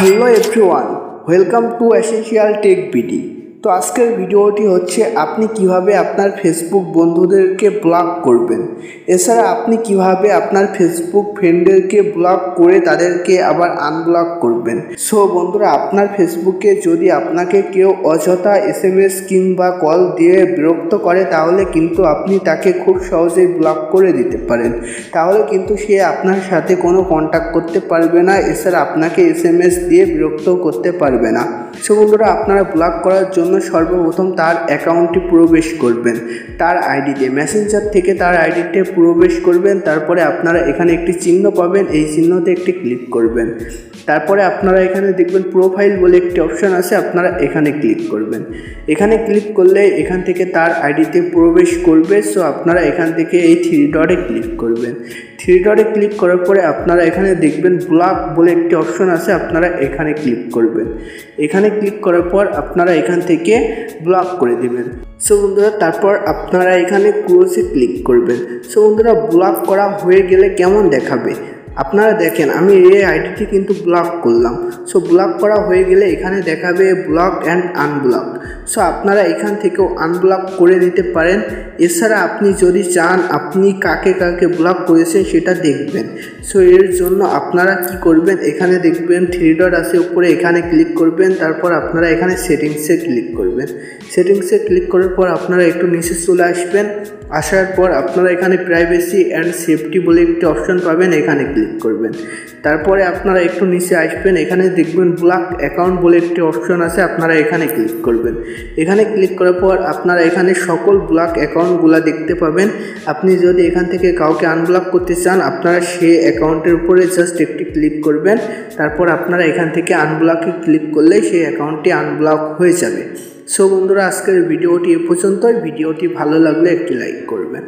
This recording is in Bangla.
Hello everyone, welcome to essential tech BD. তো আজকের ভিডিওটি হচ্ছে আপনি কিভাবে আপনার ফেসবুক বন্ধুদেরকে ব্লক করবেন। এছাড়া আপনি কিভাবে আপনার ফেসবুক ফ্রেন্ডদেরকে ব্লক করে তাদেরকে আবার আনব্লক করবেন। সো বন্ধুরা, আপনার ফেসবুকে যদি আপনাকে কেউ অযথা SMS কিংবা কল দিয়ে বিরক্ত করে, তাহলে কিন্তু আপনি তাকে খুব সহজেই ব্লক করে দিতে পারেন। তাহলে কিন্তু সে আপনার সাথে কোনো কন্ট্যাক্ট করতে পারবে না, এছাড়া আপনাকে SMS দিয়ে বিরক্ত করতে পারবে না। সো বন্ধুরা, আপনারা ব্লক করার জন্য সর্বপ্রথম তার অ্যাকাউন্টে প্রবেশ করবেন। তার আইডিতে মেসেঞ্জার থেকে তার আইডিতে প্রবেশ করবেন। তারপরে আপনারা এখানে একটি চিহ্ন পাবেন, এই চিহ্নতে একটি ক্লিক করবেন। তারপরে আপনারা এখানে দেখবেন প্রোফাইল বলে একটি অপশান আছে, আপনারা এখানে ক্লিক করবেন। এখানে ক্লিক করলে এখান থেকে তার আইডিতে প্রবেশ করবে। সো আপনারা এখান থেকে এই 3 ডটে ক্লিক করবেন। 3 ডটে ক্লিক করার পরে আপনারা এখানে দেখবেন ব্লক বলে একটি অপশন আছে, আপনারা এখানে ক্লিক করবেন। এখানে ক্লিক করার পর আপনারা এখান থেকে ব্লক করে দিবেন। সো বন্ধুরা, তারপর আপনারা এখানে ক্লোজে ক্লিক করবেন। সো বন্ধুরা, ব্লক করা হয়ে গেলে কেমন দেখাবে আপনারা দেখেন, আমি এই আইডিটি কিন্তু ব্লক করলাম। সো ব্লক করা হয়ে গেলে এখানে দেখাবে ব্লক অ্যান্ড আনব্লক। সো আপনারা এখান থেকেও আনব্লক করে দিতে পারেন। এছাড়া আপনি যদি চান আপনি কাকে কাকে ব্লক করেছেন সেটা দেখবেন। সো এর জন্য আপনারা কি করবেন, এখানে দেখবেন 3 ডট আছে উপরে, এখানে ক্লিক করবেন। তারপর আপনারা এখানে সেটিংসে ক্লিক করবেন। সেটিংসে ক্লিক করার পর আপনারা একটু নিচে চলে আসবেন। আসার পর আপনারা এখানে প্রাইভেসি অ্যান্ড সেফটি বলে একটি অপশন পাবেন, এখানে ক্লিক করবেন। তারপরে আপনারা একটু নিচে আসবেন, এখানে দেখবেন ব্লক অ্যাকাউন্ট বলে একটি অপশন আছে, আপনারা এখানে ক্লিক করবেন। এখানে ক্লিক করার পর আপনারা এখানে সকল ব্লক অ্যাকাউন্টগুলো দেখতে পাবেন। আপনি যদি এখান থেকে কাউকে আনব্লক করতে চান, আপনারা সেই অ্যাকাউন্টের উপরে জাস্ট একটি ক্লিক করবেন। তারপর আপনারা এখান থেকে আনব্লকে ক্লিক করলে সেই অ্যাকাউন্টটি আনব্লক হয়ে যাবে। সো বন্ধুরা, আজকের ভিডিওটি এ পর্যন্তই। ভিডিওটি ভালো লাগলে একটি লাইক করবেন।